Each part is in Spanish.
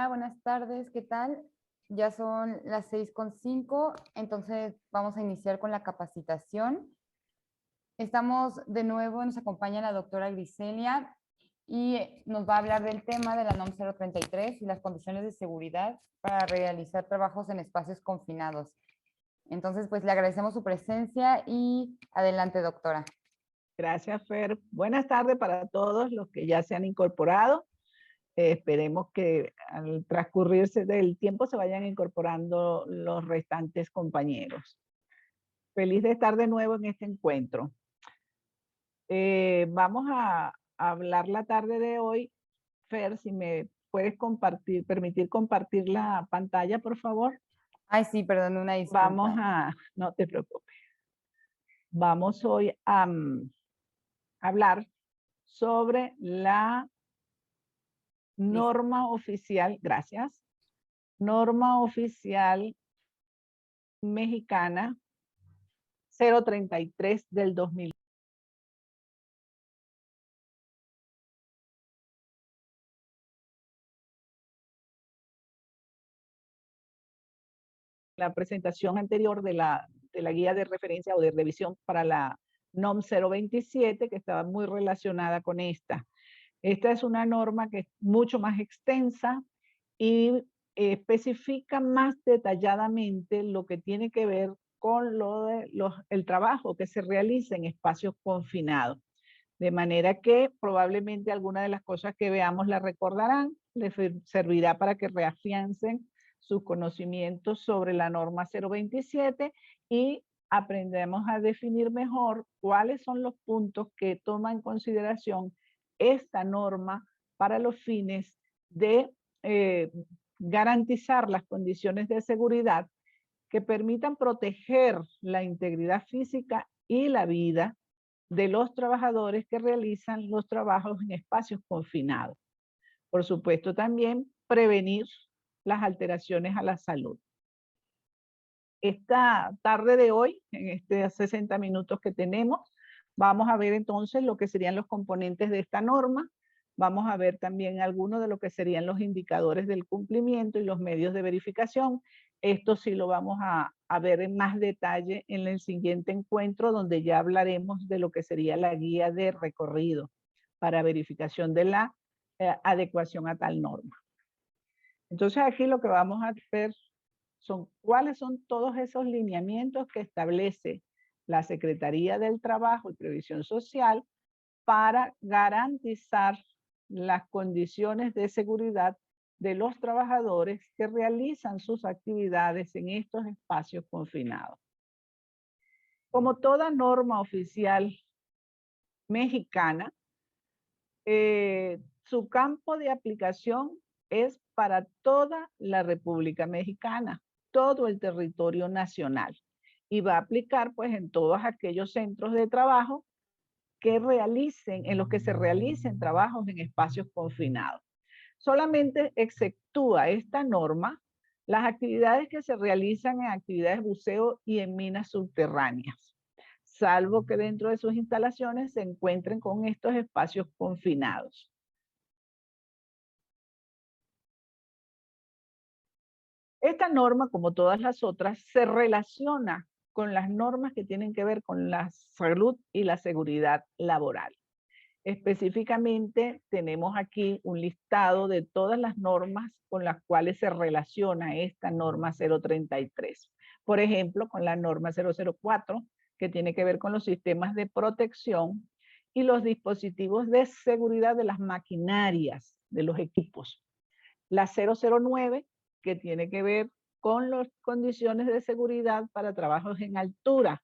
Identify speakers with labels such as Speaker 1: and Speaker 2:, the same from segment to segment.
Speaker 1: Hola, buenas tardes, ¿qué tal? Ya son las 6:05, entonces vamos a iniciar con la capacitación. Estamos de nuevo, nos acompaña la doctora Griselia y nos va a hablar del tema de la NOM 033 y las condiciones de seguridad para realizar trabajos en espacios confinados. Entonces, pues le agradecemos su presencia y adelante, doctora.
Speaker 2: Gracias, Fer. Buenas tardes para todos los que ya se han incorporado. Esperemos que al transcurrirse del tiempo se vayan incorporando los restantes compañeros. Feliz de estar de nuevo en este encuentro. Vamos a hablar la tarde de hoy. Fer, si me puedes permitir compartir la pantalla, por favor.
Speaker 1: Ay, sí, perdón, una disculpa.
Speaker 2: No te preocupes. Vamos hoy a hablar sobre la norma oficial, gracias, norma oficial mexicana 033 del 2000. La presentación anterior de la guía de referencia o de revisión para la NOM 027, que estaba muy relacionada con esta. Esta es una norma que es mucho más extensa y especifica más detalladamente lo que tiene que ver con el trabajo que se realiza en espacios confinados. De manera que probablemente alguna de las cosas que veamos la recordarán, les servirá para que reafiancen sus conocimientos sobre la norma 027 y aprendemos a definir mejor cuáles son los puntos que toma en consideración esta norma para los fines de garantizar las condiciones de seguridad que permitan proteger la integridad física y la vida de los trabajadores que realizan los trabajos en espacios confinados. Por supuesto, también prevenir las alteraciones a la salud. Esta tarde de hoy, en estos 60 minutos que tenemos, vamos a ver entonces lo que serían los componentes de esta norma. Vamos a ver también algunos de lo que serían los indicadores del cumplimiento y los medios de verificación. Esto sí lo vamos a ver en más detalle en el siguiente encuentro, donde ya hablaremos de lo que sería la guía de recorrido para verificación de la adecuación a tal norma. Entonces aquí lo que vamos a ver son cuáles son todos esos lineamientos que establece la Secretaría del Trabajo y Previsión Social para garantizar las condiciones de seguridad de los trabajadores que realizan sus actividades en estos espacios confinados. Como toda norma oficial mexicana, su campo de aplicación es para toda la República Mexicana, todo el territorio nacional, y va a aplicar pues en todos aquellos centros de trabajo en los que se realicen trabajos en espacios confinados. Solamente exceptúa esta norma las actividades que se realizan en actividades de buceo y en minas subterráneas, salvo que dentro de sus instalaciones se encuentren con estos espacios confinados. Esta norma, como todas las otras, se relaciona con las normas que tienen que ver con la salud y la seguridad laboral. Específicamente, tenemos aquí un listado de todas las normas con las cuales se relaciona esta norma 033. Por ejemplo, con la norma 004, que tiene que ver con los sistemas de protección y los dispositivos de seguridad de las maquinarias, de los equipos. La 009, que tiene que ver con las condiciones de seguridad para trabajos en altura.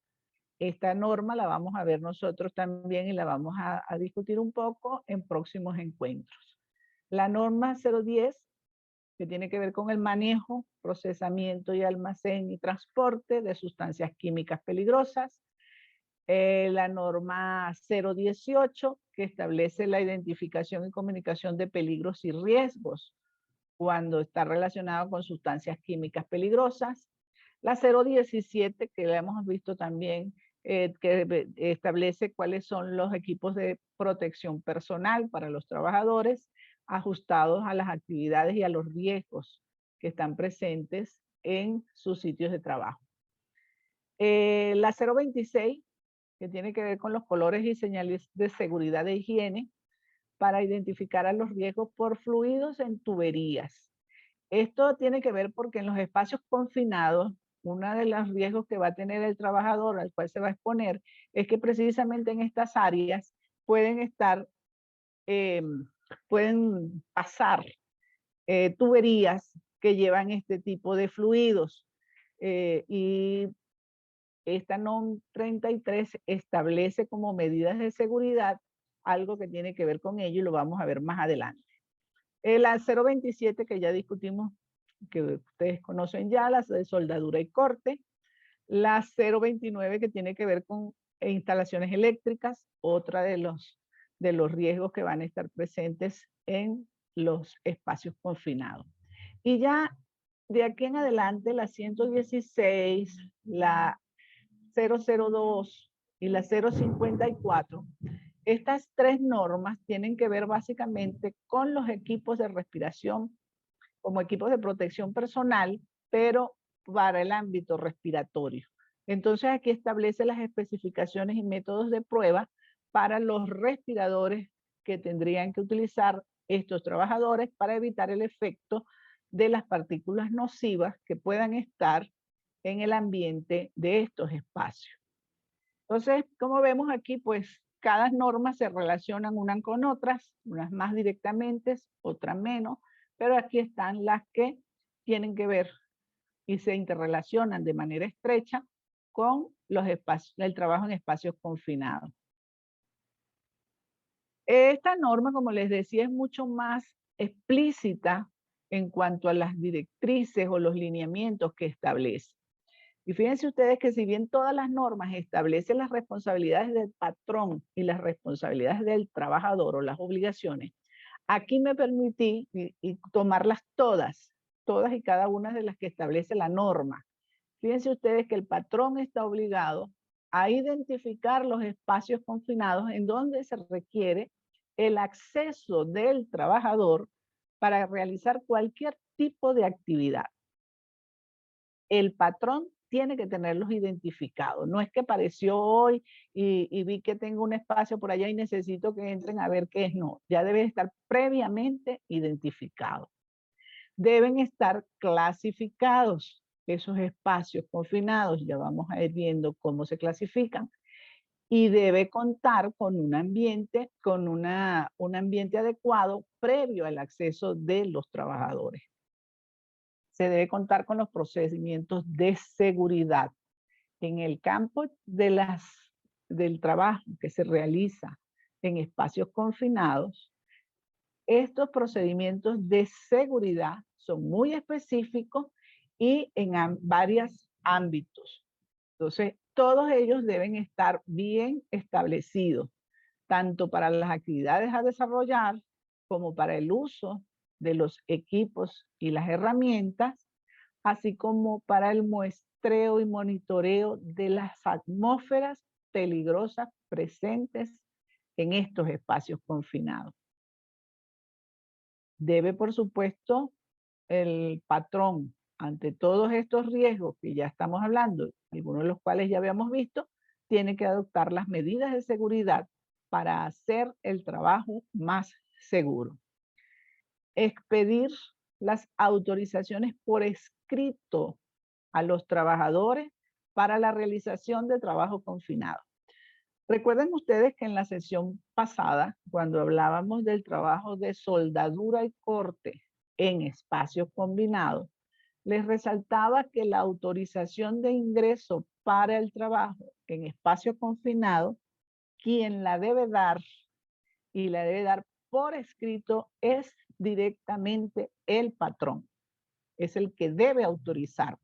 Speaker 2: Esta norma la vamos a ver nosotros también y la vamos a discutir un poco en próximos encuentros. La norma 010, que tiene que ver con el manejo, procesamiento y almacén y transporte de sustancias químicas peligrosas. La norma 018, que establece la identificación y comunicación de peligros y riesgos cuando está relacionado con sustancias químicas peligrosas. La 017, que la hemos visto también, que establece cuáles son los equipos de protección personal para los trabajadores. ajustados a las actividades y a los riesgos que están presentes en sus sitios de trabajo. La 026, que tiene que ver con los colores y señales de seguridad de higiene para identificar a los riesgos por fluidos en tuberías. Esto tiene que ver porque en los espacios confinados, uno de los riesgos que va a tener el trabajador al cual se va a exponer es que precisamente en estas áreas pueden estar, pueden pasar tuberías que llevan este tipo de fluidos. Y esta NOM 33 establece como medidas de seguridad algo que tiene que ver con ello y lo vamos a ver más adelante. La 027 que ya discutimos, que ustedes conocen ya, las de soldadura y corte. La 029 que tiene que ver con instalaciones eléctricas, otra de los riesgos que van a estar presentes en los espacios confinados. Y ya de aquí en adelante, la 116, la 002 y la 054, estas tres normas tienen que ver básicamente con los equipos de respiración como equipos de protección personal, pero para el ámbito respiratorio. Entonces aquí establece las especificaciones y métodos de prueba para los respiradores que tendrían que utilizar estos trabajadores para evitar el efecto de las partículas nocivas que puedan estar en el ambiente de estos espacios. Entonces, como vemos aquí, pues cada norma se relacionan unas con otras, unas más directamente, otras menos, pero aquí están las que tienen que ver y se interrelacionan de manera estrecha con los espacios, el trabajo en espacios confinados. Esta norma, como les decía, es mucho más explícita en cuanto a las directrices o los lineamientos que establece. Y fíjense ustedes que si bien todas las normas establecen las responsabilidades del patrón y las responsabilidades del trabajador o las obligaciones, aquí me permití y tomarlas todas y cada una de las que establece la norma. Fíjense ustedes que el patrón está obligado a identificar los espacios confinados en donde se requiere el acceso del trabajador para realizar cualquier tipo de actividad. El patrón tiene que tenerlos identificados. No es que apareció hoy y vi que tengo un espacio por allá y necesito que entren a ver qué es. No, ya debe estar previamente identificado. Deben estar clasificados esos espacios confinados. Ya vamos a ir viendo cómo se clasifican. Y debe contar con un ambiente adecuado previo al acceso de los trabajadores. Se debe contar con los procedimientos de seguridad. En el campo del trabajo que se realiza en espacios confinados, estos procedimientos de seguridad son muy específicos y en varios ámbitos. Entonces, todos ellos deben estar bien establecidos, tanto para las actividades a desarrollar como para el uso de los equipos y las herramientas, así como para el muestreo y monitoreo de las atmósferas peligrosas presentes en estos espacios confinados. Debe, por supuesto, el patrón, ante todos estos riesgos que ya estamos hablando, algunos de los cuales ya habíamos visto, tiene que adoptar las medidas de seguridad para hacer el trabajo más seguro. Expedir las autorizaciones por escrito a los trabajadores para la realización de trabajo confinado. Recuerden ustedes que en la sesión pasada, cuando hablábamos del trabajo de soldadura y corte en espacios combinados, les resaltaba que la autorización de ingreso para el trabajo en espacio confinado, quien la debe dar y la debe dar por escrito es directamente el patrón. Es el que debe autorizar,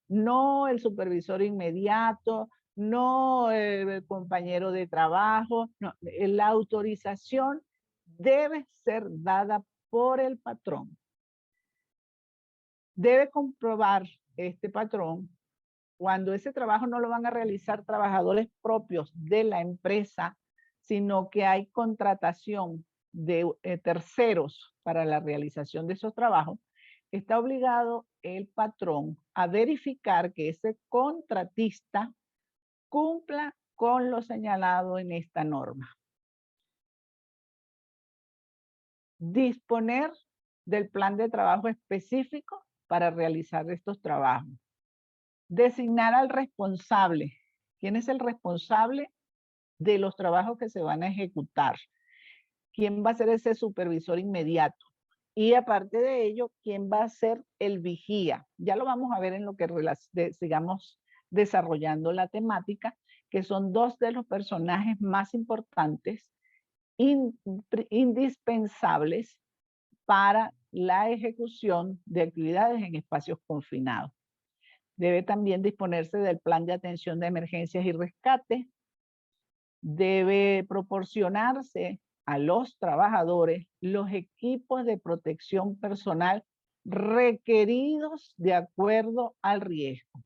Speaker 2: no el supervisor inmediato, no el compañero de trabajo. No, la autorización debe ser dada por el patrón. Debe comprobar este patrón cuando ese trabajo no lo van a realizar trabajadores propios de la empresa, sino que hay contratación de terceros para la realización de esos trabajos, está obligado el patrón a verificar que ese contratista cumpla con lo señalado en esta norma. Disponer del plan de trabajo específico para realizar estos trabajos. Designar al responsable. ¿Quién es el responsable de los trabajos que se van a ejecutar? ¿Quién va a ser ese supervisor inmediato? Y aparte de ello, ¿quién va a ser el vigía? Ya lo vamos a ver en lo que sigamos desarrollando la temática, que son dos de los personajes más importantes, indispensables para la ejecución de actividades en espacios confinados. Debe también disponerse del plan de atención de emergencias y rescate. Debe proporcionarse a los trabajadores los equipos de protección personal requeridos de acuerdo al riesgo.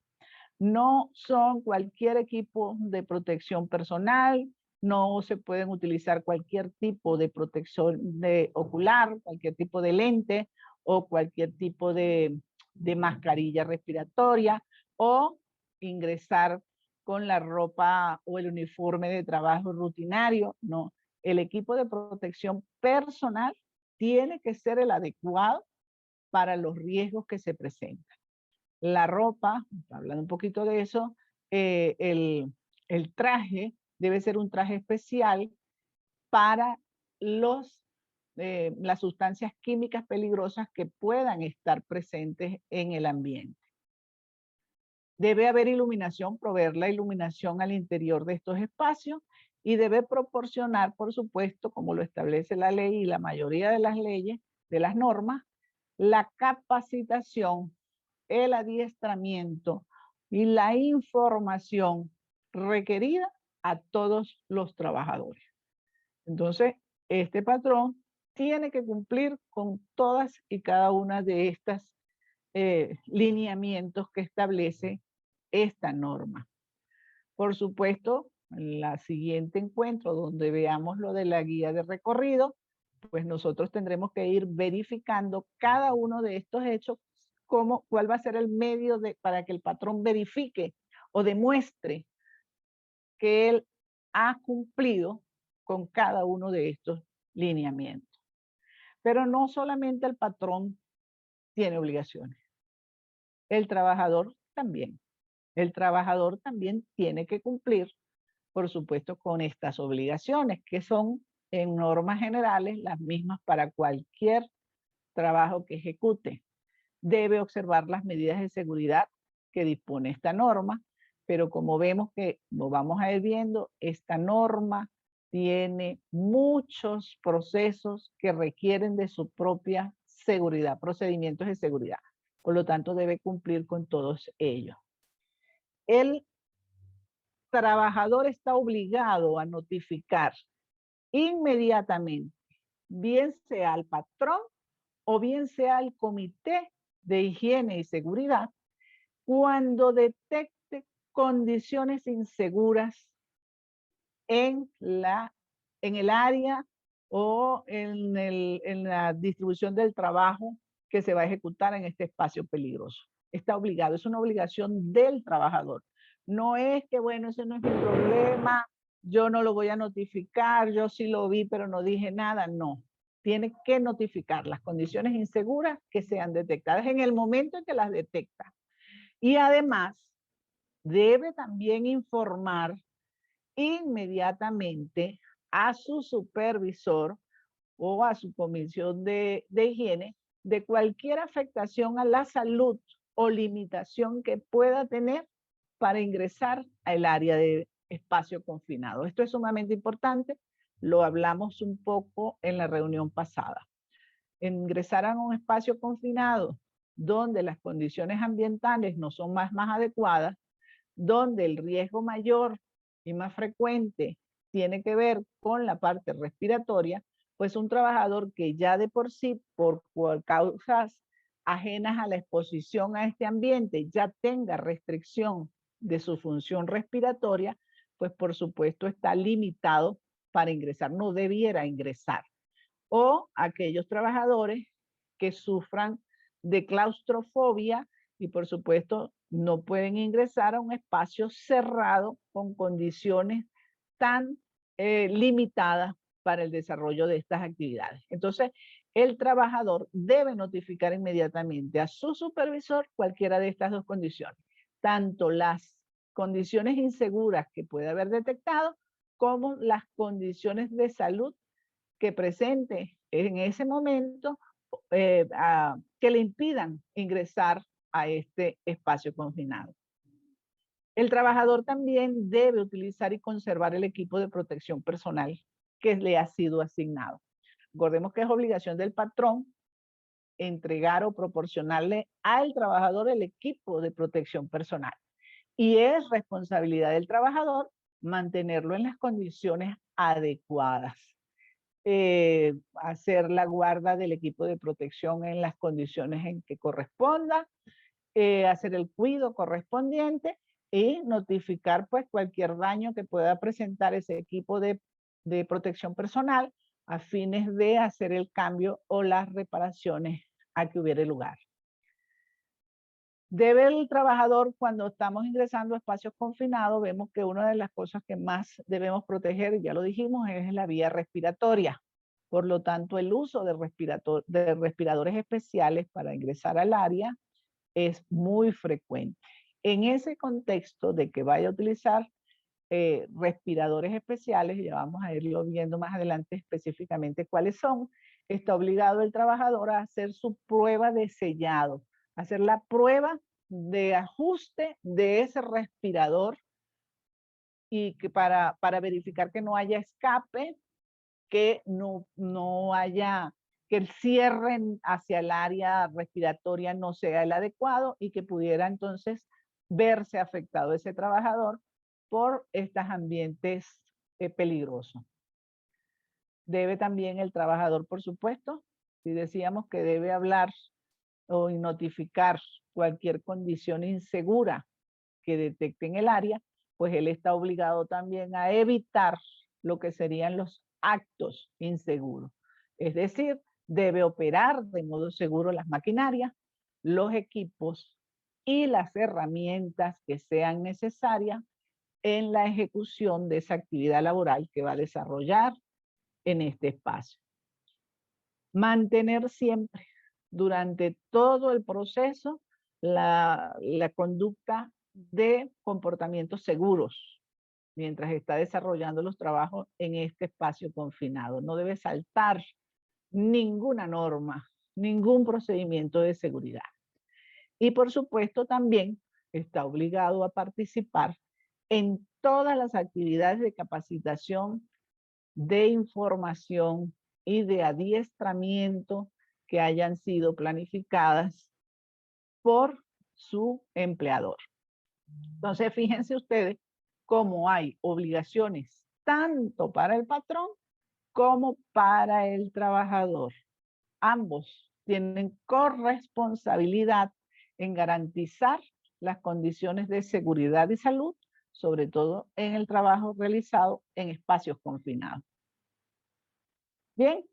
Speaker 2: No son cualquier equipo de protección personal, no se pueden utilizar cualquier tipo de protección ocular, cualquier tipo de lente o cualquier tipo de mascarilla respiratoria o ingresar con la ropa o el uniforme de trabajo rutinario. No, el equipo de protección personal tiene que ser el adecuado para los riesgos que se presentan. La ropa, hablando un poquito de eso, el traje debe ser un traje especial para las sustancias químicas peligrosas que puedan estar presentes en el ambiente. Debe haber iluminación, proveer la iluminación al interior de estos espacios y debe proporcionar, por supuesto, como lo establece la ley y la mayoría de las leyes, de las normas, la capacitación, el adiestramiento y la información requerida a todos los trabajadores. Entonces, este patrón tiene que cumplir con todas y cada una de estas lineamientos que establece esta norma. Por supuesto, en la siguiente encuentro donde veamos lo de la guía de recorrido, pues nosotros tendremos que ir verificando cada uno de estos hechos, cuál va a ser el medio para que el patrón verifique o demuestre que él ha cumplido con cada uno de estos lineamientos. Pero no solamente el patrón tiene obligaciones, el trabajador también. El trabajador también tiene que cumplir, por supuesto, con estas obligaciones, que son en normas generales las mismas para cualquier trabajo que ejecute. Debe observar las medidas de seguridad que dispone esta norma, pero como vemos que lo vamos a ir viendo, esta norma tiene muchos procesos que requieren de su propia seguridad, procedimientos de seguridad. Por lo tanto, debe cumplir con todos ellos. El trabajador está obligado a notificar inmediatamente, bien sea al patrón o bien sea al comité de higiene y seguridad, cuando detecte condiciones inseguras en el área o en la distribución del trabajo que se va a ejecutar en este espacio peligroso. Está obligado, es una obligación del trabajador. No es que, bueno, ese no es mi problema, yo no lo voy a notificar, yo sí lo vi, pero no dije nada. No, tiene que notificar las condiciones inseguras que sean detectadas en el momento en que las detecta. Y además, debe también informar inmediatamente a su supervisor o a su comisión de higiene de cualquier afectación a la salud o limitación que pueda tener para ingresar al área de espacio confinado. Esto es sumamente importante, lo hablamos un poco en la reunión pasada. Ingresar a un espacio confinado donde las condiciones ambientales no son más adecuadas, donde el riesgo mayor y más frecuente tiene que ver con la parte respiratoria, pues un trabajador que ya de por sí, por causas ajenas a la exposición a este ambiente, ya tenga restricción de su función respiratoria, pues por supuesto está limitado para ingresar, no debiera ingresar. o aquellos trabajadores que sufran de claustrofobia y por supuesto no pueden ingresar a un espacio cerrado con condiciones tan limitadas para el desarrollo de estas actividades. Entonces, el trabajador debe notificar inmediatamente a su supervisor cualquiera de estas dos condiciones, tanto las condiciones inseguras que puede haber detectado como las condiciones de salud que presente en ese momento que le impidan ingresar a este espacio confinado. El trabajador también debe utilizar y conservar el equipo de protección personal que le ha sido asignado. Recordemos que es obligación del patrón entregar o proporcionarle al trabajador el equipo de protección personal. Y es responsabilidad del trabajador mantenerlo en las condiciones adecuadas. Hacer la guarda del equipo de protección en las condiciones en que corresponda, hacer el cuidado correspondiente y notificar pues cualquier daño que pueda presentar ese equipo de protección personal a fines de hacer el cambio o las reparaciones a que hubiere lugar. Debe el trabajador, cuando estamos ingresando a espacios confinados, vemos que una de las cosas que más debemos proteger, ya lo dijimos, es la vía respiratoria. Por lo tanto, el uso de respiradores especiales para ingresar al área es muy frecuente. En ese contexto de que vaya a utilizar respiradores especiales, ya vamos a irlo viendo más adelante específicamente cuáles son, está obligado el trabajador a hacer su prueba de sellado, hacer la prueba de ajuste de ese respirador y que para verificar que no haya escape, que no haya, que el cierre hacia el área respiratoria no sea el adecuado y que pudiera entonces verse afectado ese trabajador por estos ambientes peligrosos. Debe también el trabajador, por supuesto, si decíamos que debe hablar o notificar cualquier condición insegura que detecte en el área, pues él está obligado también a evitar lo que serían los actos inseguros. Es decir, debe operar de modo seguro las maquinarias, los equipos y las herramientas que sean necesarias en la ejecución de esa actividad laboral que va a desarrollar en este espacio. Mantener siempre, durante todo el proceso, la conducta de comportamientos seguros mientras está desarrollando los trabajos en este espacio confinado. No debe saltar ninguna norma, ningún procedimiento de seguridad. Y por supuesto también está obligado a participar en todas las actividades de capacitación, de información y de adiestramiento que hayan sido planificadas por su empleador. Entonces, fíjense ustedes cómo hay obligaciones tanto para el patrón como para el trabajador. Ambos tienen corresponsabilidad en garantizar las condiciones de seguridad y salud, sobre todo en el trabajo realizado en espacios confinados. Bien,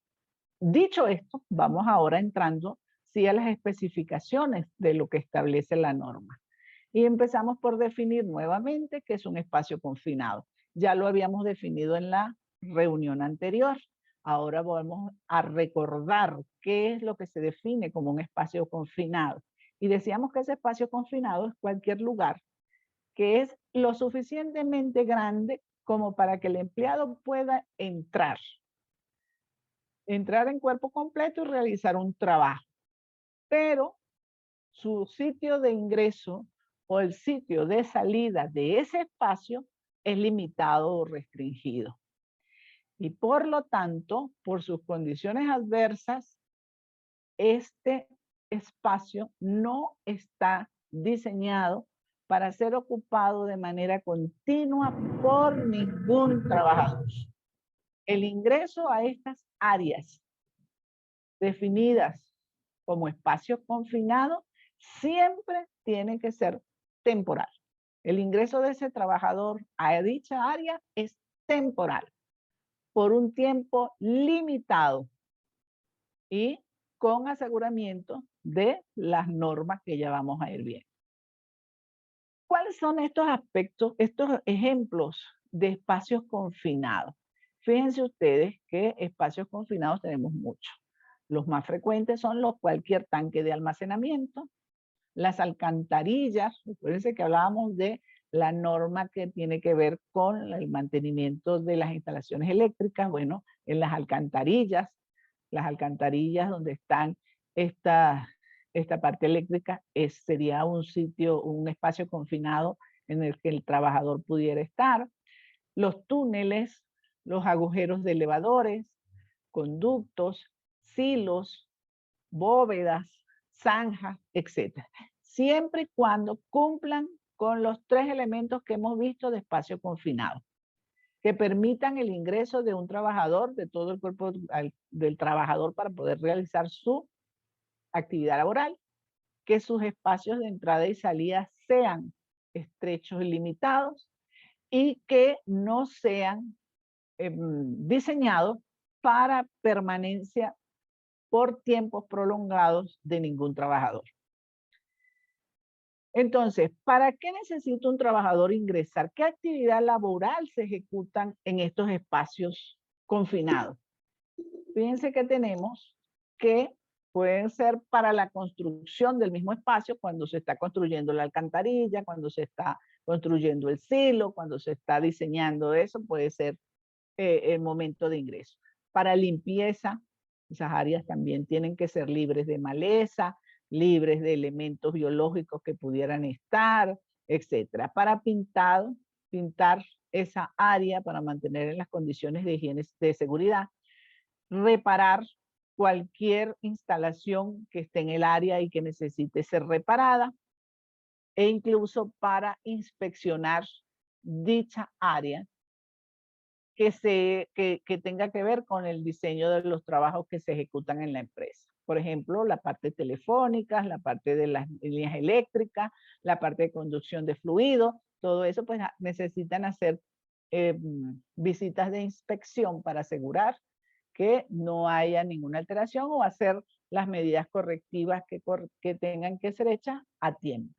Speaker 2: dicho esto, vamos ahora entrando sí a las especificaciones de lo que establece la norma. Y empezamos por definir nuevamente qué es un espacio confinado. Ya lo habíamos definido en la reunión anterior. Ahora vamos a recordar qué es lo que se define como un espacio confinado. Y decíamos que ese espacio confinado es cualquier lugar que es lo suficientemente grande como para que el empleado pueda entrar en cuerpo completo y realizar un trabajo. Pero su sitio de ingreso o el sitio de salida de ese espacio es limitado o restringido. Y por lo tanto, por sus condiciones adversas, este espacio no está diseñado para ser ocupado de manera continua por ningún trabajador. El ingreso a estas áreas definidas como espacio confinado siempre tiene que ser temporal. El ingreso de ese trabajador a dicha área es temporal, por un tiempo limitado, y con aseguramiento de las normas que ya vamos a ir viendo. ¿Cuáles son estos aspectos, estos ejemplos de espacios confinados? Fíjense ustedes que espacios confinados tenemos muchos. Los más frecuentes son cualquier tanque de almacenamiento, las alcantarillas. Recuérdense que hablábamos de la norma que tiene que ver con el mantenimiento de las instalaciones eléctricas. Bueno, en las alcantarillas donde están esta parte eléctrica, sería un sitio, un espacio confinado en el que el trabajador pudiera estar. Los túneles, los agujeros de elevadores, conductos, silos, bóvedas, zanjas, etc. Siempre y cuando cumplan con los 3 elementos que hemos visto de espacio confinado, que permitan el ingreso de un trabajador, de todo el cuerpo del trabajador para poder realizar su actividad laboral, que sus espacios de entrada y salida sean estrechos y limitados y que no sean diseñados para permanencia por tiempos prolongados de ningún trabajador. Entonces, ¿para qué necesita un trabajador ingresar? ¿Qué actividad laboral se ejecutan en estos espacios confinados? Fíjense que tenemos que pueden ser para la construcción del mismo espacio, cuando se está construyendo la alcantarilla, cuando se está construyendo el silo, cuando se está diseñando eso, puede ser el momento de ingreso. Para limpieza, esas áreas también tienen que ser libres de maleza, libres de elementos biológicos que pudieran estar, etcétera. Para pintar esa área para mantener en las condiciones de higiene, de seguridad. Reparar cualquier instalación que esté en el área y que necesite ser reparada, e incluso para inspeccionar dicha área que tenga que ver con el diseño de los trabajos que se ejecutan en la empresa. Por ejemplo, la parte telefónica, la parte de las líneas eléctricas, la parte de conducción de fluidos, todo eso pues necesitan hacer visitas de inspección para asegurar que no haya ninguna alteración o hacer las medidas correctivas que tengan que ser hechas a tiempo.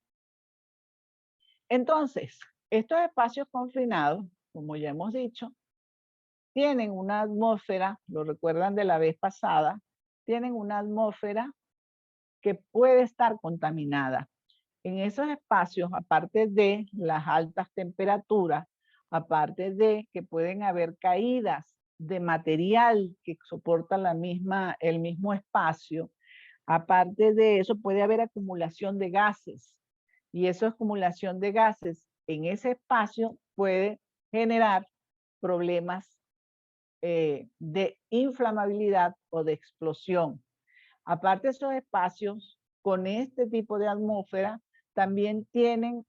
Speaker 2: Entonces, estos espacios confinados, como ya hemos dicho, tienen una atmósfera, lo recuerdan de la vez pasada, tienen una atmósfera que puede estar contaminada. En esos espacios, aparte de las altas temperaturas, aparte de que pueden haber caídas de material que soporta el mismo espacio, aparte de eso puede haber acumulación de gases. Y esa acumulación de gases en ese espacio puede generar problemas de inflamabilidad o de explosión. Aparte, esos espacios con este tipo de atmósfera también tienen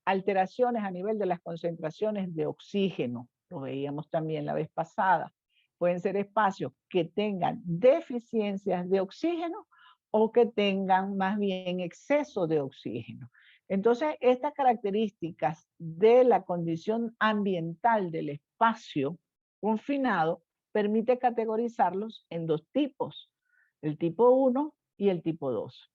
Speaker 2: alteraciones a nivel de las concentraciones de oxígeno. Lo veíamos también la vez pasada. Pueden ser espacios que tengan deficiencias de oxígeno o que tengan más bien exceso de oxígeno. Entonces, estas características de la condición ambiental del espacio confinado permite categorizarlos en 2 tipos, el tipo 1 y el tipo 2.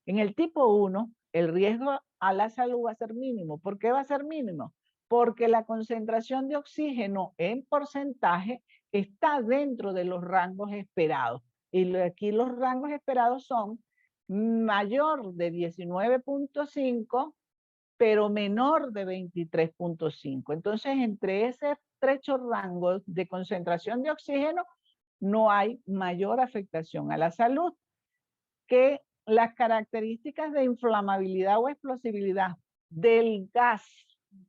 Speaker 2: En el tipo 1, el riesgo a la salud va a ser mínimo. ¿Por qué va a ser mínimo? Porque la concentración de oxígeno en porcentaje está dentro de los rangos esperados. Y aquí los rangos esperados son mayor de 19.5, pero menor de 23.5. Entonces, entre ese estrecho rango de concentración de oxígeno, no hay mayor afectación a la salud. Que las características de inflamabilidad o explosibilidad del gas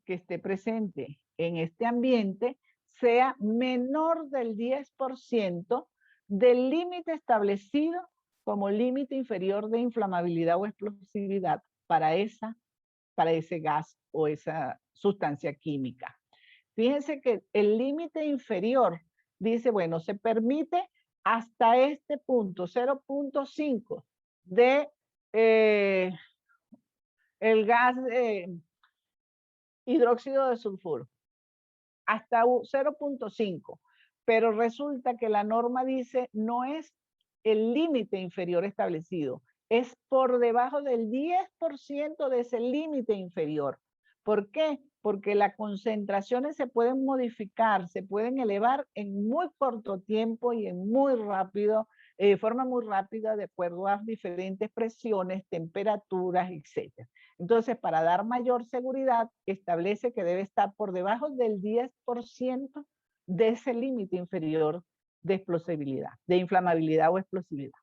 Speaker 2: que esté presente en este ambiente sea menor del 10% del límite establecido como límite inferior de inflamabilidad o explosividad para ese gas o esa sustancia química. Fíjense que el límite inferior dice, bueno, se permite hasta este punto, 0.5 de el gas hidróxido de sulfuro, hasta 0.5. Pero resulta que la norma dice no es el límite inferior establecido. Es por debajo del 10% de ese límite inferior. ¿Por qué? Porque las concentraciones se pueden modificar, se pueden elevar en muy corto tiempo y en muy rápido, forma muy rápida de acuerdo a diferentes presiones, temperaturas, etc. Entonces, para dar mayor seguridad, establece que debe estar por debajo del 10% de ese límite inferior de explosibilidad, de inflamabilidad o explosividad.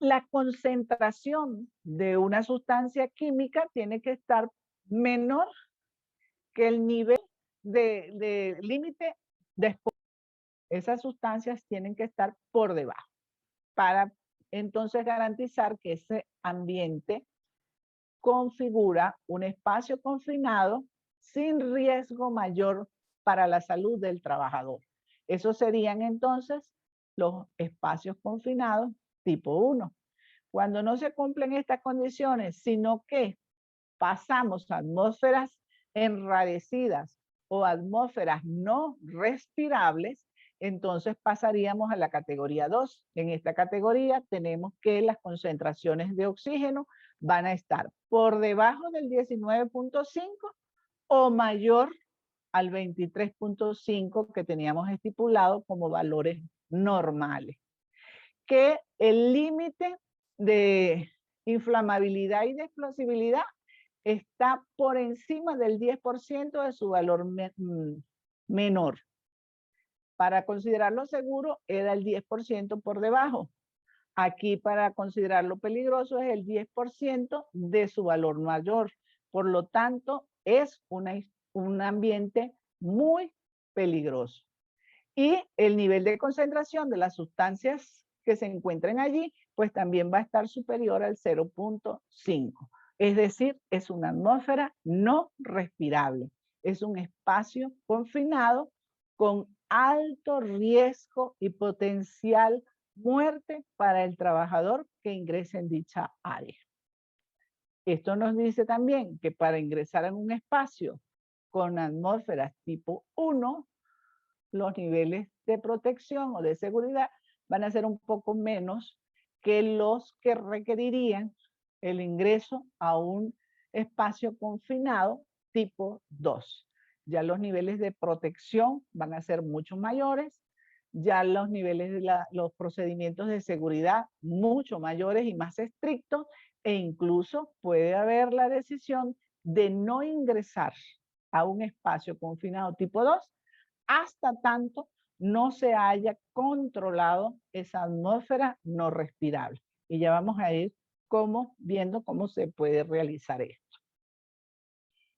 Speaker 2: La concentración de una sustancia química tiene que estar menor que el nivel de límite de exposición. Esas sustancias tienen que estar por debajo para entonces garantizar que ese ambiente configura un espacio confinado sin riesgo mayor para la salud del trabajador. Esos serían entonces los espacios confinados tipo 1. Cuando no se cumplen estas condiciones, sino que pasamos a atmósferas enrarecidas o atmósferas no respirables, entonces pasaríamos a la categoría 2. En esta categoría tenemos que las concentraciones de oxígeno van a estar por debajo del 19.5 o mayor al 23.5 que teníamos estipulado como valores normales. Que el límite de inflamabilidad y de explosibilidad está por encima del 10% de su valor menor. Para considerarlo seguro era el 10% por debajo. Aquí para considerarlo peligroso es el 10% de su valor mayor. Por lo tanto, es un ambiente muy peligroso. Y el nivel de concentración de las sustancias que se encuentren allí, pues también va a estar superior al 0.5. Es decir, es una atmósfera no respirable. Es un espacio confinado con alto riesgo y potencial muerte para el trabajador que ingrese en dicha área. Esto nos dice también que para ingresar en un espacio con atmósferas tipo 1, los niveles de protección o de seguridad van a ser un poco menos que los que requerirían el ingreso a un espacio confinado tipo 2. Ya los niveles de protección van a ser mucho mayores, ya los niveles de los procedimientos de seguridad mucho mayores y más estrictos, e incluso puede haber la decisión de no ingresar a un espacio confinado tipo 2 hasta tanto no se haya controlado esa atmósfera no respirable. Y ya vamos a ir viendo cómo se puede realizar esto.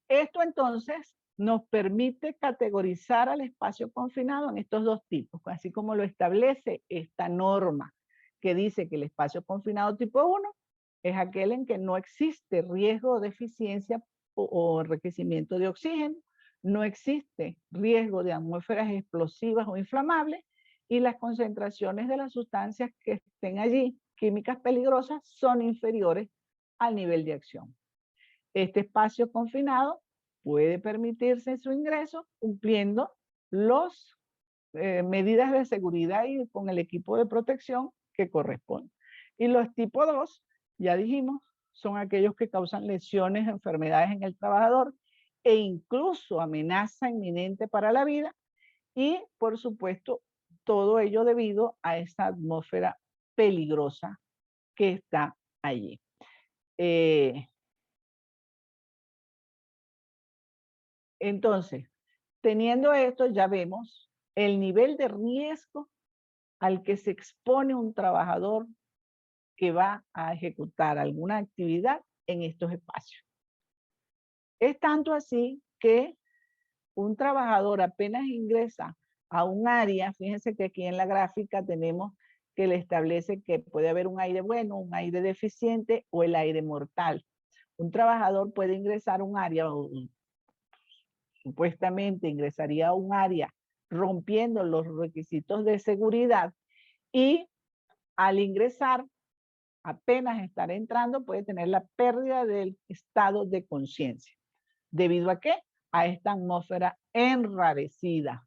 Speaker 2: Esto entonces nos permite categorizar al espacio confinado en estos dos tipos, así como lo establece esta norma que dice que el espacio confinado tipo 1 es aquel en que no existe riesgo de deficiencia o enriquecimiento de oxígeno, no existe riesgo de atmósferas explosivas o inflamables y las concentraciones de las sustancias que estén allí, químicas peligrosas, son inferiores al nivel de acción. Este espacio confinado puede permitirse su ingreso cumpliendo las medidas de seguridad y con el equipo de protección que corresponde. Y los tipo 2, ya dijimos, son aquellos que causan lesiones, enfermedades en el trabajador e incluso amenaza inminente para la vida y, por supuesto, todo ello debido a esa atmósfera peligrosa que está allí. Entonces, teniendo esto, ya vemos el nivel de riesgo al que se expone un trabajador que va a ejecutar alguna actividad en estos espacios. Es tanto así que un trabajador apenas ingresa a un área, fíjense que aquí en la gráfica tenemos que le establece que puede haber un aire bueno, un aire deficiente o el aire mortal. Un trabajador puede ingresar a un área, supuestamente ingresaría a un área rompiendo los requisitos de seguridad y al ingresar, apenas estar entrando, puede tener la pérdida del estado de conciencia. ¿Debido a qué? A esta atmósfera enrarecida.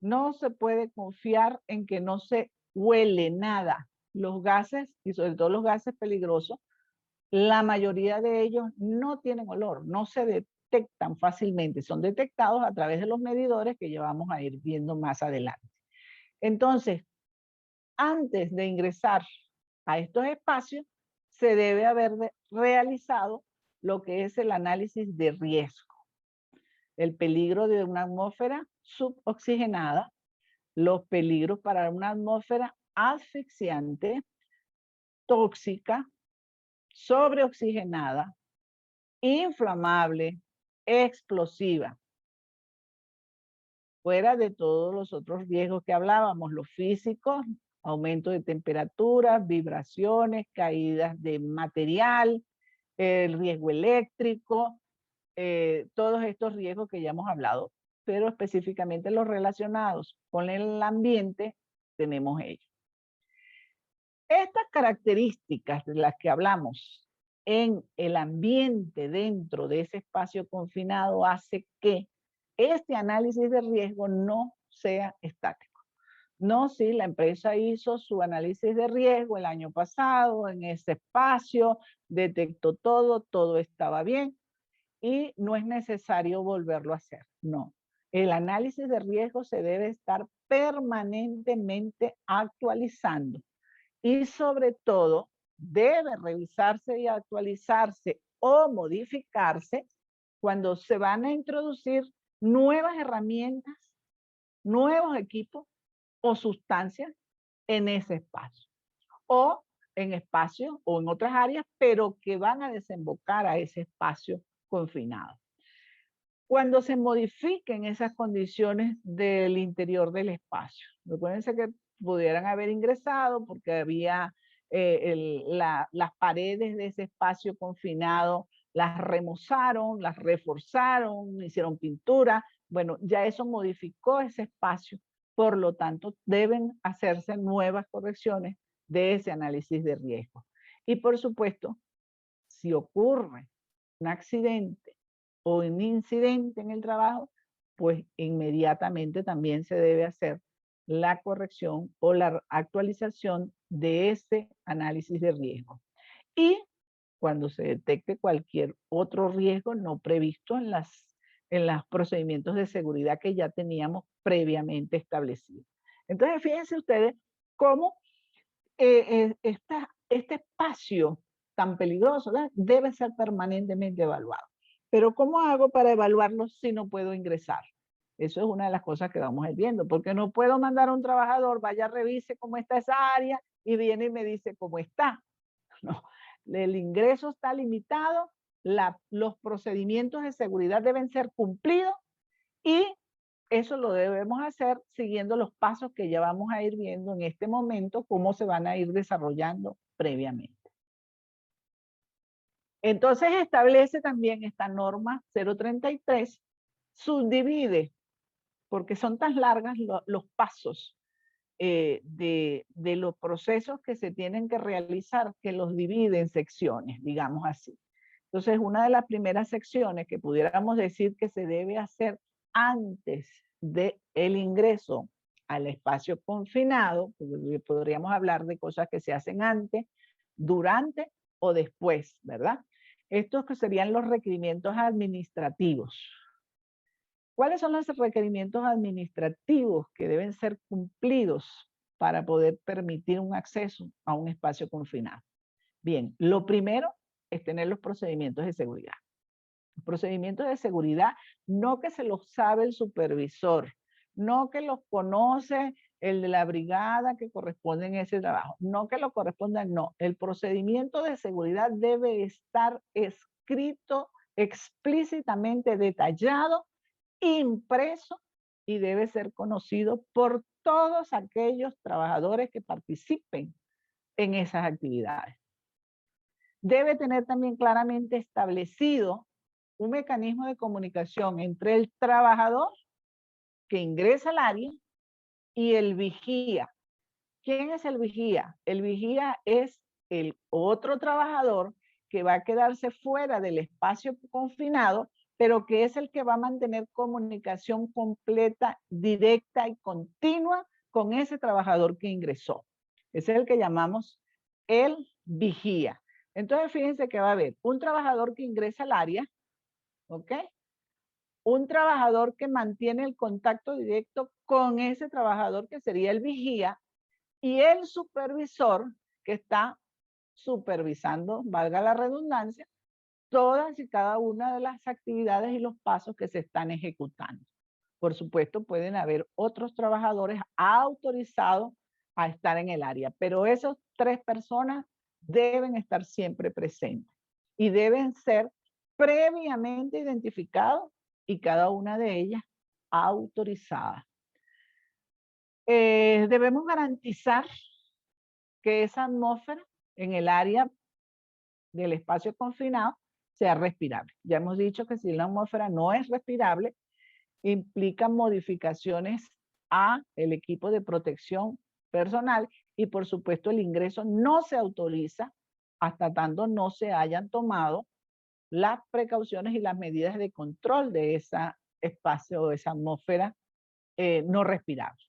Speaker 2: No se puede confiar en que no se huele nada. Los gases, y sobre todo los gases peligrosos, la mayoría de ellos no tienen olor, no se detectan fácilmente, son detectados a través de los medidores que ya vamos a ir viendo más adelante. Entonces, antes de ingresar a estos espacios, se debe haber realizado lo que es el análisis de riesgo, el peligro de una atmósfera suboxigenada, los peligros para una atmósfera asfixiante, tóxica, sobreoxigenada, inflamable, explosiva, fuera de todos los otros riesgos que hablábamos, los físicos, aumento de temperaturas, vibraciones, caídas de material, el riesgo eléctrico, todos estos riesgos que ya hemos hablado, pero específicamente los relacionados con el ambiente, tenemos ellos. Estas características de las que hablamos en el ambiente dentro de ese espacio confinado hace que este análisis de riesgo no sea estático. No, si la empresa hizo su análisis de riesgo el año pasado en ese espacio, detectó todo, todo estaba bien y no es necesario volverlo a hacer. No, el análisis de riesgo se debe estar permanentemente actualizando y sobre todo debe revisarse y actualizarse o modificarse cuando se van a introducir nuevas herramientas, nuevos equipos o sustancias en ese espacio o en espacios o en otras áreas, pero que van a desembocar a ese espacio confinado. Cuando se modifiquen esas condiciones del interior del espacio, recuérdense que pudieran haber ingresado porque había las paredes de ese espacio confinado, las remozaron, las reforzaron, hicieron pintura. Bueno, ya eso modificó ese espacio. Por lo tanto, deben hacerse nuevas correcciones de ese análisis de riesgo. Y por supuesto, si ocurre un accidente o un incidente en el trabajo, pues inmediatamente también se debe hacer la corrección o la actualización de ese análisis de riesgo. Y cuando se detecte cualquier otro riesgo no previsto en los procedimientos de seguridad que ya teníamos previamente establecidos. Entonces, fíjense ustedes cómo este espacio tan peligroso, ¿verdad?, debe ser permanentemente evaluado. Pero ¿cómo hago para evaluarlo si no puedo ingresar? Eso es una de las cosas que vamos a ir viendo, porque no puedo mandar a un trabajador, vaya, revise cómo está esa área y viene y me dice cómo está. No, el ingreso está limitado, los procedimientos de seguridad deben ser cumplidos y eso lo debemos hacer siguiendo los pasos que ya vamos a ir viendo en este momento, cómo se van a ir desarrollando previamente. Entonces establece también esta norma 033, subdivide, porque son tan largas los pasos de los procesos que se tienen que realizar, que los divide en secciones, digamos así. Entonces, una de las primeras secciones que pudiéramos decir que se debe hacer antes del ingreso al espacio confinado, podríamos hablar de cosas que se hacen antes, durante o después, ¿verdad? Estos que serían los requerimientos administrativos. ¿Cuáles son los requerimientos administrativos que deben ser cumplidos para poder permitir un acceso a un espacio confinado? Bien, lo primero es tener los procedimientos de seguridad. Los procedimientos de seguridad, no que se los sabe el supervisor, no que los conoce el de la brigada que corresponde en ese trabajo, no que lo corresponda, no. El procedimiento de seguridad debe estar escrito explícitamente detallado, impreso y debe ser conocido por todos aquellos trabajadores que participen en esas actividades. Debe tener también claramente establecido un mecanismo de comunicación entre el trabajador que ingresa al área y el vigía. ¿Quién es el vigía? El vigía es el otro trabajador que va a quedarse fuera del espacio confinado pero que es el que va a mantener comunicación completa, directa y continua con ese trabajador que ingresó. Ese es el que llamamos el vigía. Entonces, fíjense que va a haber un trabajador que ingresa al área, ¿ok? Un trabajador que mantiene el contacto directo con ese trabajador que sería el vigía, y el supervisor que está supervisando, valga la redundancia, todas y cada una de las actividades y los pasos que se están ejecutando. Por supuesto, pueden haber otros trabajadores autorizados a estar en el área, pero esas 3 personas deben estar siempre presentes y deben ser previamente identificados y cada una de ellas autorizada. Debemos garantizar que esa atmósfera en el área del espacio confinado sea respirable. Ya hemos dicho que si la atmósfera no es respirable, implica modificaciones a el equipo de protección personal y por supuesto el ingreso no se autoriza hasta tanto no se hayan tomado las precauciones y las medidas de control de ese espacio o esa atmósfera no respirable.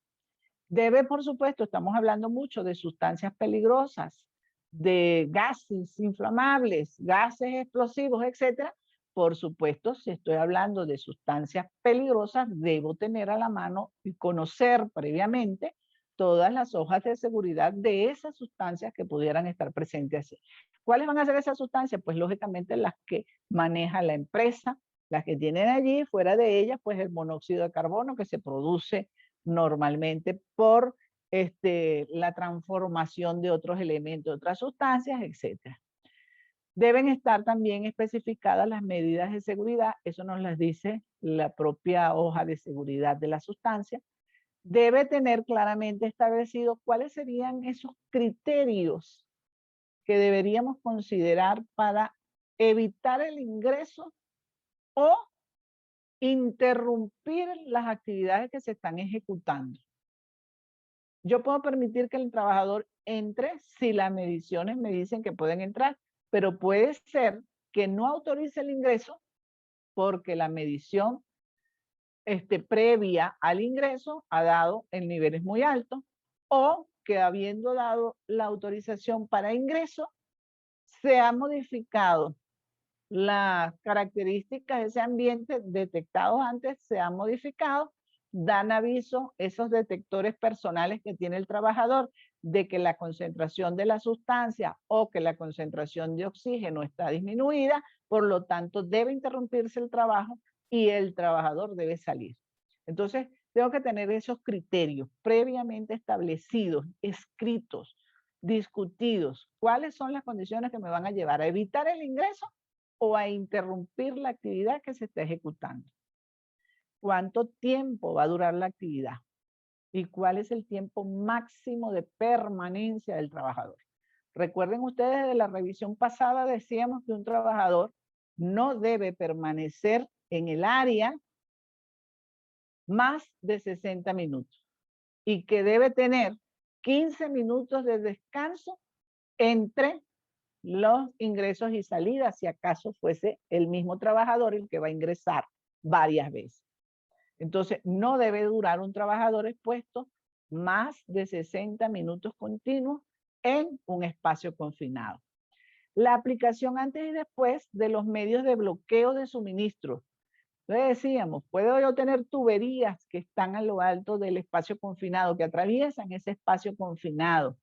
Speaker 2: Debe, por supuesto, estamos hablando mucho de sustancias peligrosas, de gases inflamables, gases explosivos, etcétera. Por supuesto, si estoy hablando de sustancias peligrosas, debo tener a la mano y conocer previamente todas las hojas de seguridad de esas sustancias que pudieran estar presentes así. ¿Cuáles van a ser esas sustancias? Pues lógicamente las que maneja la empresa, las que tienen allí, fuera de ellas, pues el monóxido de carbono que se produce normalmente por la transformación de otros elementos, de otras sustancias, etc. Deben estar también especificadas las medidas de seguridad, eso nos las dice la propia hoja de seguridad de la sustancia. Debe tener claramente establecido cuáles serían esos criterios que deberíamos considerar para evitar el ingreso o interrumpir las actividades que se están ejecutando. Yo puedo permitir que el trabajador entre si las mediciones me dicen que pueden entrar, pero puede ser que no autorice el ingreso porque la medición previa al ingreso ha dado en niveles muy altos o que habiendo dado la autorización para ingreso se ha modificado las características de ese ambiente detectados antes, se han modificado, dan aviso esos detectores personales que tiene el trabajador de que la concentración de la sustancia o que la concentración de oxígeno está disminuida, por lo tanto debe interrumpirse el trabajo y el trabajador debe salir. Entonces, tengo que tener esos criterios previamente establecidos, escritos, discutidos. ¿Cuáles son las condiciones que me van a llevar a evitar el ingreso o a interrumpir la actividad que se está ejecutando? ¿Cuánto tiempo va a durar la actividad? ¿Y cuál es el tiempo máximo de permanencia del trabajador? Recuerden ustedes de la revisión pasada decíamos que un trabajador no debe permanecer en el área más de 60 minutos y que debe tener 15 minutos de descanso entre los ingresos y salidas, si acaso fuese el mismo trabajador el que va a ingresar varias veces. Entonces, no debe durar un trabajador expuesto más de 60 minutos continuos en un espacio confinado. La aplicación antes y después de los medios de bloqueo de suministro. Entonces decíamos, puedo yo tener tuberías que están a lo alto del espacio confinado, que atraviesan ese espacio confinado.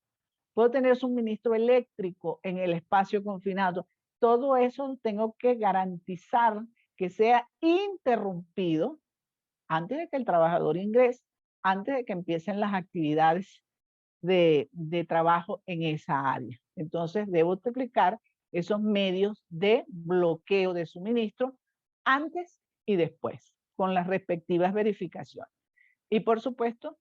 Speaker 2: Puedo tener suministro eléctrico en el espacio confinado. Todo eso tengo que garantizar que sea interrumpido antes de que el trabajador ingrese, antes de que empiecen las actividades de trabajo en esa área. Entonces, debo aplicar esos medios de bloqueo de suministro antes y después, con las respectivas verificaciones. Y por supuesto,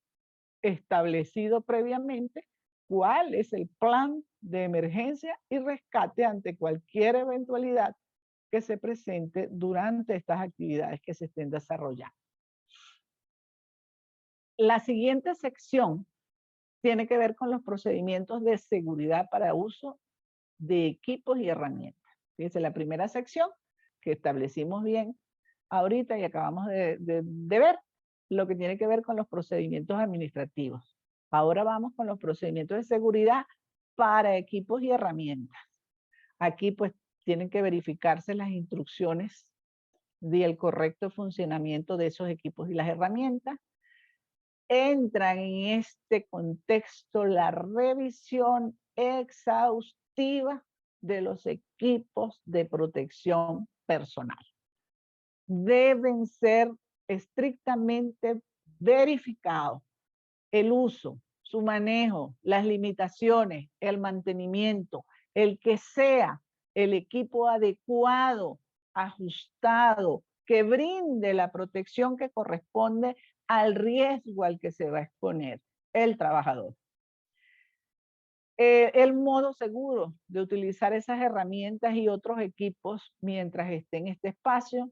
Speaker 2: establecido previamente cuál es el plan de emergencia y rescate ante cualquier eventualidad que se presente durante estas actividades que se estén desarrollando. La siguiente sección tiene que ver con los procedimientos de seguridad para uso de equipos y herramientas. Fíjense, la primera sección que establecimos bien ahorita y acabamos de ver lo que tiene que ver con los procedimientos administrativos. Ahora vamos con los procedimientos de seguridad para equipos y herramientas. Aquí pues tienen que verificarse las instrucciones del correcto funcionamiento de esos equipos y las herramientas. Entran en este contexto la revisión exhaustiva de los equipos de protección personal. Deben ser estrictamente verificados el uso, su manejo, las limitaciones, el mantenimiento, el que sea el equipo adecuado, ajustado, que brinde la protección que corresponde al riesgo al que se va a exponer el trabajador. El modo seguro de utilizar esas herramientas y otros equipos mientras esté en este espacio.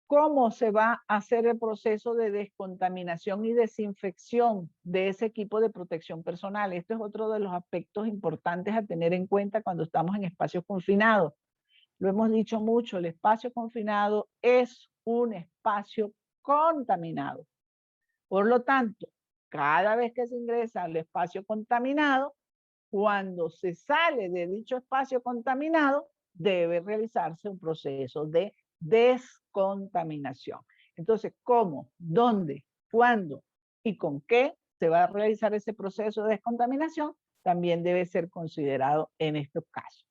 Speaker 2: ¿Cómo se va a hacer el proceso de descontaminación y desinfección de ese equipo de protección personal? Este es otro de los aspectos importantes a tener en cuenta cuando estamos en espacios confinados. Lo hemos dicho mucho, el espacio confinado es un espacio contaminado. Por lo tanto, cada vez que se ingresa al espacio contaminado, cuando se sale de dicho espacio contaminado, debe realizarse un proceso de descontaminación. Entonces, ¿cómo, dónde, cuándo y con qué se va a realizar ese proceso de descontaminación? También debe ser considerado en estos casos.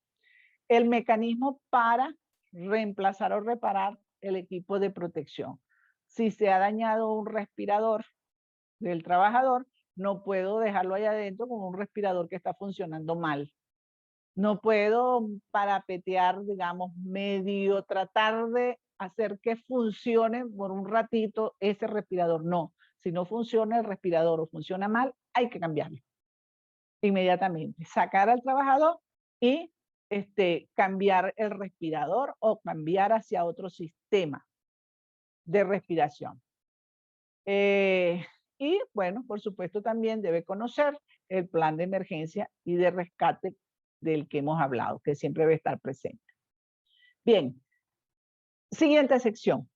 Speaker 2: El mecanismo para reemplazar o reparar el equipo de protección. Si se ha dañado un respirador del trabajador, no puedo dejarlo allá adentro con un respirador que está funcionando mal. No puedo parapetear, digamos, medio tratar de hacer que funcione por un ratito ese respirador. No, si no funciona el respirador o funciona mal, hay que cambiarlo inmediatamente. Sacar al trabajador y cambiar el respirador o cambiar hacia otro sistema de respiración. Y bueno, por supuesto también debe conocer el plan de emergencia y de rescate del que hemos hablado, que siempre debe estar presente. Bien, siguiente sección,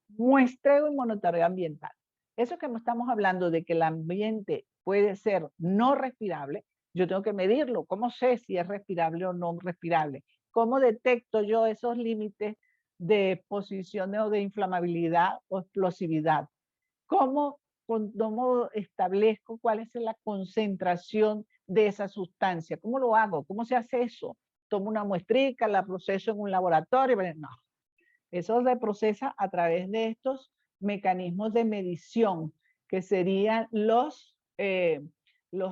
Speaker 2: muestreo y monitoreo ambiental. Eso que estamos hablando de que el ambiente puede ser no respirable, yo tengo que medirlo. ¿Cómo sé si es respirable o no respirable? ¿Cómo detecto yo esos límites de exposición o de inflamabilidad o explosividad? ¿Cómo establezco cuál es la concentración de esa sustancia? ¿Cómo lo hago? ¿Cómo se hace eso? ¿Tomo una muestrica, la proceso en un laboratorio? No, eso se procesa a través de estos mecanismos de medición, que serían los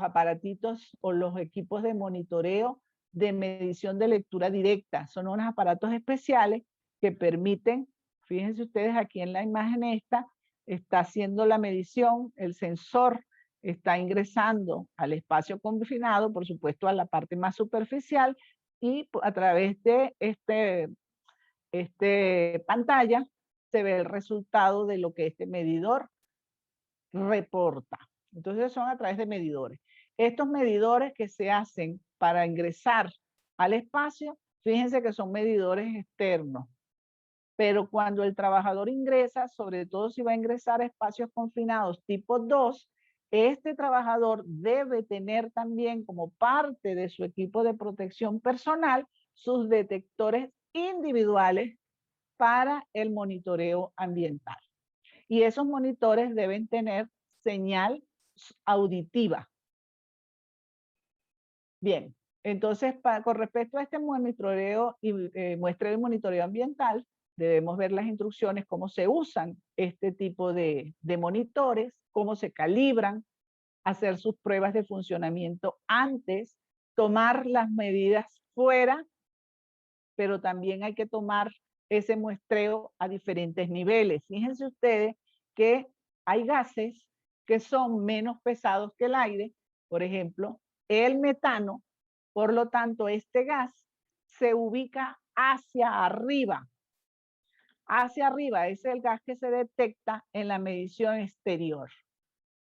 Speaker 2: aparatitos o los equipos de monitoreo de medición de lectura directa. Son unos aparatos especiales que permiten, fíjense ustedes aquí en la imagen esta, está haciendo la medición, el sensor está ingresando al espacio confinado, por supuesto a la parte más superficial, y a través de pantalla se ve el resultado de lo que este medidor reporta. Entonces son a través de medidores. Estos medidores que se hacen para ingresar al espacio, fíjense que son medidores externos. Pero cuando el trabajador ingresa, sobre todo si va a ingresar a espacios confinados tipo 2, este trabajador debe tener también como parte de su equipo de protección personal sus detectores individuales para el monitoreo ambiental. Y esos monitores deben tener señal auditiva. Bien, entonces con respecto a este monitoreo y muestreo y monitoreo ambiental, debemos ver las instrucciones, cómo se usan este tipo de monitores, cómo se calibran, hacer sus pruebas de funcionamiento antes, tomar las medidas fuera, pero también hay que tomar ese muestreo a diferentes niveles. Fíjense ustedes que hay gases que son menos pesados que el aire, por ejemplo, el metano. Por lo tanto, este gas se ubica hacia arriba. Hacia arriba es el gas que se detecta en la medición exterior.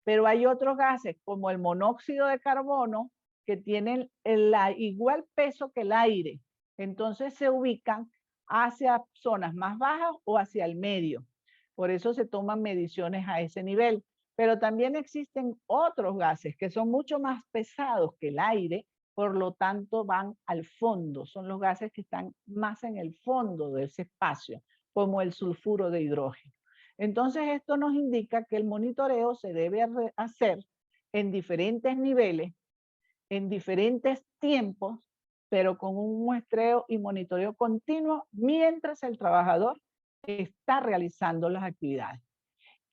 Speaker 2: Pero hay otros gases como el monóxido de carbono que tienen el igual peso que el aire. Entonces se ubican hacia zonas más bajas o hacia el medio. Por eso se toman mediciones a ese nivel. Pero también existen otros gases que son mucho más pesados que el aire, por lo tanto van al fondo. Son los gases que están más en el fondo de ese espacio, como el sulfuro de hidrógeno. Entonces esto nos indica que el monitoreo se debe hacer en diferentes niveles, en diferentes tiempos, pero con un muestreo y monitoreo continuo mientras el trabajador está realizando las actividades.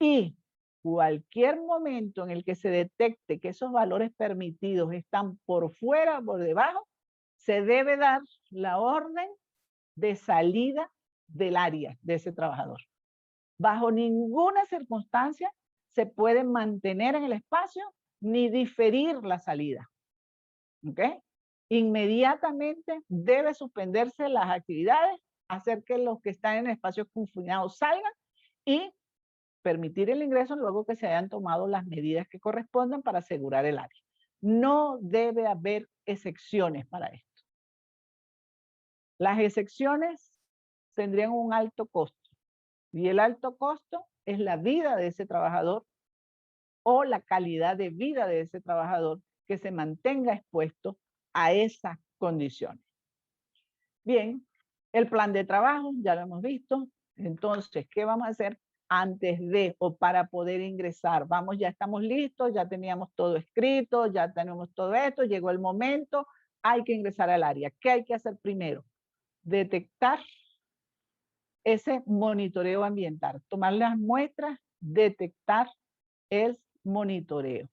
Speaker 2: Y cualquier momento en el que se detecte que esos valores permitidos están por fuera o por debajo, se debe dar la orden de salida del área de ese trabajador. Bajo ninguna circunstancia se puede mantener en el espacio ni diferir la salida. ¿Ok? Inmediatamente debe suspenderse las actividades, hacer que los que están en el espacio confinado salgan y permitir el ingreso luego que se hayan tomado las medidas que correspondan para asegurar el área. No debe haber excepciones para esto. Las excepciones tendrían un alto costo y el alto costo es la vida de ese trabajador o la calidad de vida de ese trabajador que se mantenga expuesto a esas condiciones. Bien, el plan de trabajo ya lo hemos visto. Entonces, ¿qué vamos a hacer antes de o para poder ingresar? Vamos, ya estamos listos, ya teníamos todo escrito, ya tenemos todo esto, llegó el momento, hay que ingresar al área. ¿Qué hay que hacer primero? Detectar ese monitoreo ambiental, tomar las muestras, detectar el monitoreo.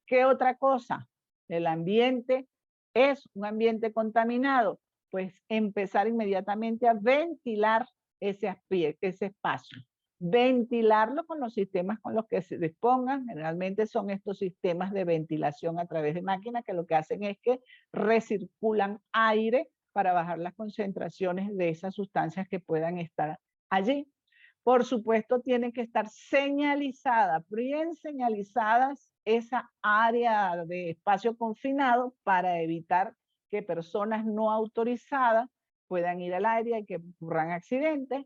Speaker 2: ¿Qué otra cosa? El ambiente es un ambiente contaminado, pues empezar inmediatamente a ventilar ese espacio. Ventilarlo con los sistemas con los que se dispongan. Generalmente son estos sistemas de ventilación a través de máquinas que lo que hacen es que recirculan aire para bajar las concentraciones de esas sustancias que puedan estar allí. Por supuesto, tienen que estar señalizadas, bien señalizadas esa área de espacio confinado para evitar que personas no autorizadas puedan ir al área y que ocurran accidentes.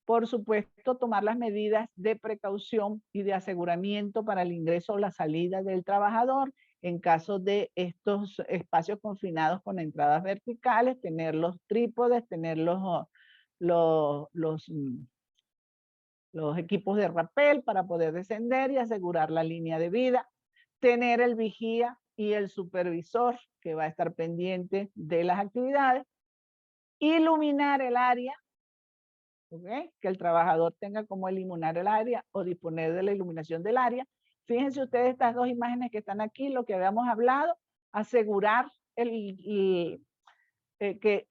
Speaker 2: Por supuesto, tomar las medidas de precaución y de aseguramiento para el ingreso o la salida del trabajador. En caso de estos espacios confinados con entradas verticales, tener los trípodes, tener los equipos de rappel para poder descender y asegurar la línea de vida, tener el vigía y el supervisor que va a estar pendiente de las actividades, iluminar el área, ¿okay? Que el trabajador tenga como iluminar el área o disponer de la iluminación del área. Fíjense ustedes estas dos imágenes que están aquí, lo que habíamos hablado, asegurar que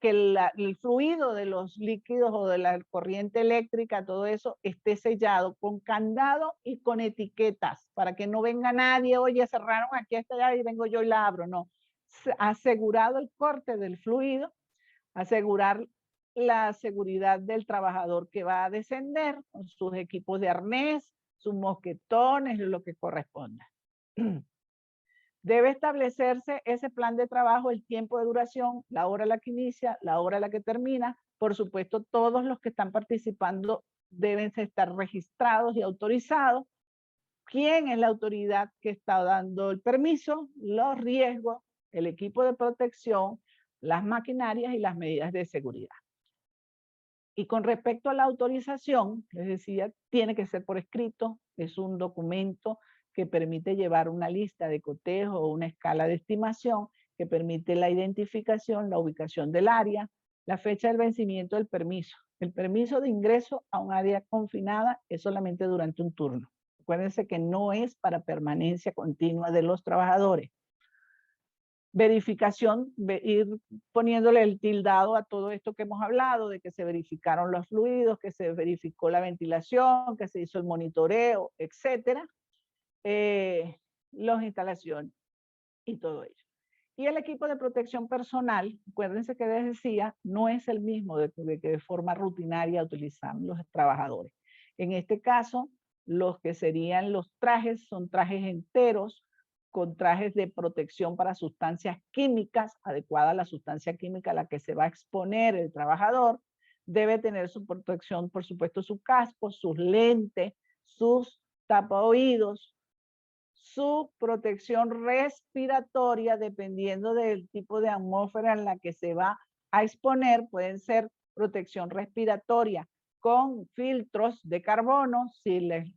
Speaker 2: el fluido de los líquidos o de la corriente eléctrica, todo eso, esté sellado con candado y con etiquetas para que no venga nadie, oye, cerraron aquí esta llave y vengo yo y la abro. No, asegurado el corte del fluido, asegurar la seguridad del trabajador que va a descender con sus equipos de arnés, sus mosquetones, lo que corresponda. Debe establecerse ese plan de trabajo, el tiempo de duración, la hora a la que inicia, la hora a la que termina. Por supuesto, todos los que están participando deben estar registrados y autorizados. ¿Quién es la autoridad que está dando el permiso? Los riesgos, el equipo de protección, las maquinarias y las medidas de seguridad. Y con respecto a la autorización, les decía, tiene que ser por escrito, es un documento que permite llevar una lista de cotejo o una escala de estimación que permite la identificación, la ubicación del área, la fecha del vencimiento del permiso. El permiso de ingreso a un área confinada es solamente durante un turno. Acuérdense que no es para permanencia continua de los trabajadores. Verificación, ir poniéndole el tildado a todo esto que hemos hablado, de que se verificaron los fluidos, que se verificó la ventilación, que se hizo el monitoreo, etcétera. Las instalaciones y todo ello. Y el equipo de protección personal, acuérdense que les decía, no es el mismo que de forma rutinaria utilizan los trabajadores. En este caso, los que serían los trajes son trajes enteros, con trajes de protección para sustancias químicas, adecuada a la sustancia química a la que se va a exponer el trabajador, debe tener su protección, por supuesto, su casco, sus lentes, sus tapaoídos, su protección respiratoria, dependiendo del tipo de atmósfera en la que se va a exponer. Pueden ser protección respiratoria con filtros de carbono, si el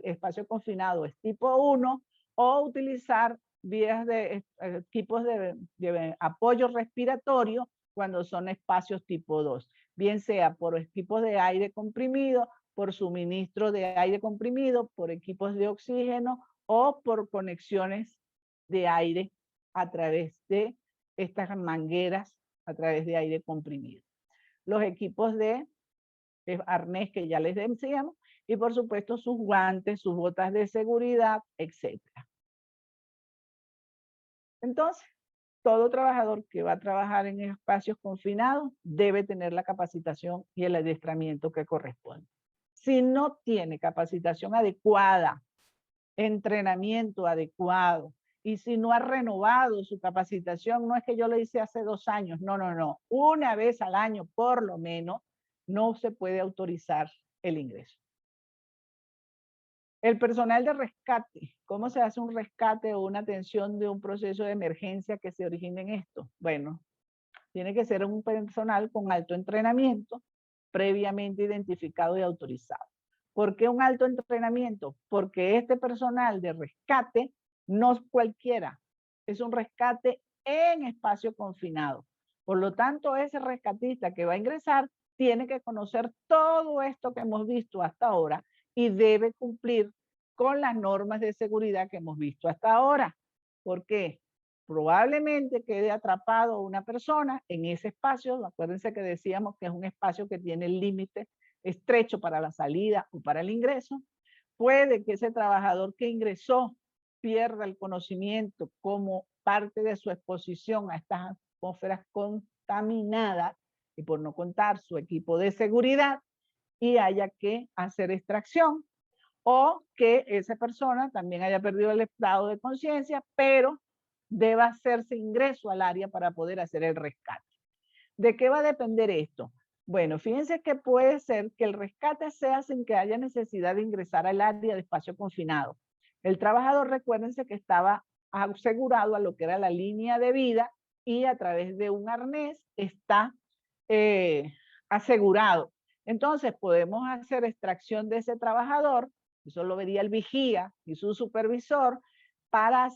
Speaker 2: espacio confinado es tipo 1, o utilizar vías de equipos de apoyo respiratorio cuando son espacios tipo 2, bien sea por equipos de aire comprimido, por suministro de aire comprimido, por equipos de oxígeno o por conexiones de aire a través de estas mangueras, a través de aire comprimido. Los equipos de arnés que ya les decíamos, y por supuesto sus guantes, sus botas de seguridad, etc. Entonces, todo trabajador que va a trabajar en espacios confinados debe tener la capacitación y el adiestramiento que corresponde. Si no tiene capacitación adecuada, entrenamiento adecuado, y si no ha renovado su capacitación, no es que yo lo hice hace 2 años, no. Una vez al año, por lo menos, no se puede autorizar el ingreso. El personal de rescate, ¿cómo se hace un rescate o una atención de un proceso de emergencia que se origine en esto? Bueno, tiene que ser un personal con alto entrenamiento, previamente identificado y autorizado. ¿Por qué un alto entrenamiento? Porque este personal de rescate no es cualquiera, es un rescate en espacio confinado. Por lo tanto, ese rescatista que va a ingresar tiene que conocer todo esto que hemos visto hasta ahora y debe cumplir con las normas de seguridad que hemos visto hasta ahora. ¿Por qué? Probablemente quede atrapado una persona en ese espacio. Acuérdense que decíamos que es un espacio que tiene el límite estrecho para la salida o para el ingreso. Puede que ese trabajador que ingresó pierda el conocimiento como parte de su exposición a estas atmósferas contaminadas y por no contar su equipo de seguridad y haya que hacer extracción, o que esa persona también haya perdido el estado de conciencia, pero deba hacerse ingreso al área para poder hacer el rescate. ¿De qué va a depender esto? Bueno, fíjense que puede ser que el rescate sea sin que haya necesidad de ingresar al área de espacio confinado. El trabajador, recuérdense que estaba asegurado a lo que era la línea de vida y a través de un arnés está asegurado. Entonces podemos hacer extracción de ese trabajador, eso lo vería el vigía y su supervisor, para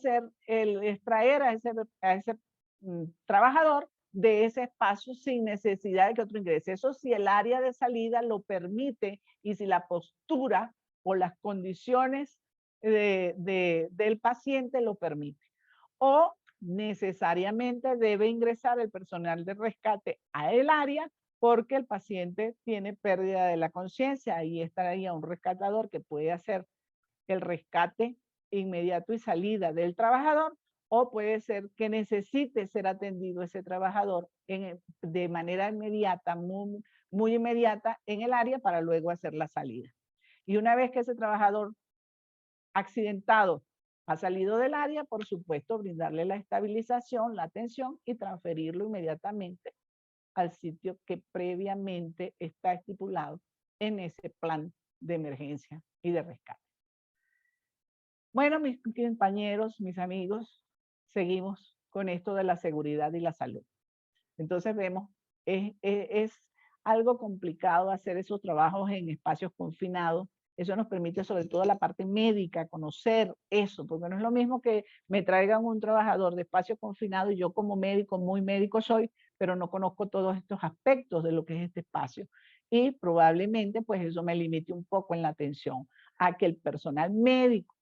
Speaker 2: extraer a ese trabajador de ese espacio sin necesidad de que otro ingrese. Eso si el área de salida lo permite y si la postura o las condiciones del paciente lo permite. O necesariamente debe ingresar el personal de rescate a el área porque el paciente tiene pérdida de la conciencia. Ahí estaría un rescatador que puede hacer el rescate inmediato y salida del trabajador, o puede ser que necesite ser atendido ese trabajador de manera inmediata, muy inmediata en el área para luego hacer la salida. Y una vez que ese trabajador accidentado ha salido del área, por supuesto, brindarle la estabilización, la atención y transferirlo inmediatamente al sitio que previamente está estipulado en ese plan de emergencia y de rescate. Bueno, mis compañeros, mis amigos, seguimos con esto de la seguridad y la salud. Entonces vemos, es algo complicado hacer esos trabajos en espacios confinados. Eso nos permite sobre todo la parte médica, conocer eso, porque no es lo mismo que me traigan un trabajador de espacio confinado y yo como médico, muy médico soy, pero no conozco todos estos aspectos de lo que es este espacio. Y probablemente pues eso me limite un poco en la atención a que el personal médico,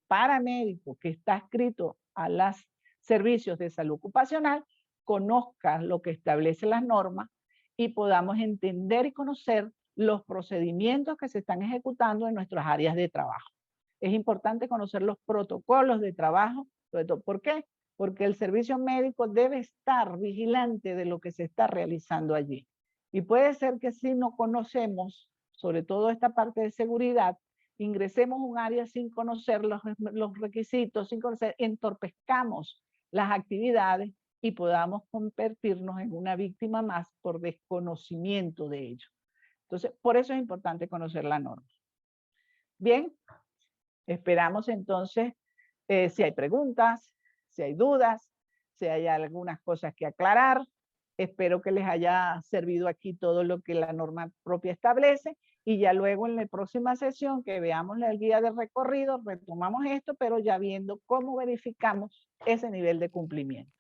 Speaker 2: paramédico que está adscrito a los servicios de salud ocupacional, conozca lo que establece las normas y podamos entender y conocer los procedimientos que se están ejecutando en nuestras áreas de trabajo. Es importante conocer los protocolos de trabajo, sobre todo, ¿por qué? Porque el servicio médico debe estar vigilante de lo que se está realizando allí. Y puede ser que si no conocemos, sobre todo esta parte de seguridad, ingresemos a un área sin conocer los requisitos, sin conocer, entorpezcamos las actividades y podamos convertirnos en una víctima más por desconocimiento de ello. Entonces, por eso es importante conocer la norma. Bien, esperamos entonces si hay preguntas, si hay dudas, si hay algunas cosas que aclarar. Espero que les haya servido aquí todo lo que la norma propia establece y ya luego en la próxima sesión que veamos la guía de recorrido, retomamos esto, pero ya viendo cómo verificamos ese nivel de cumplimiento.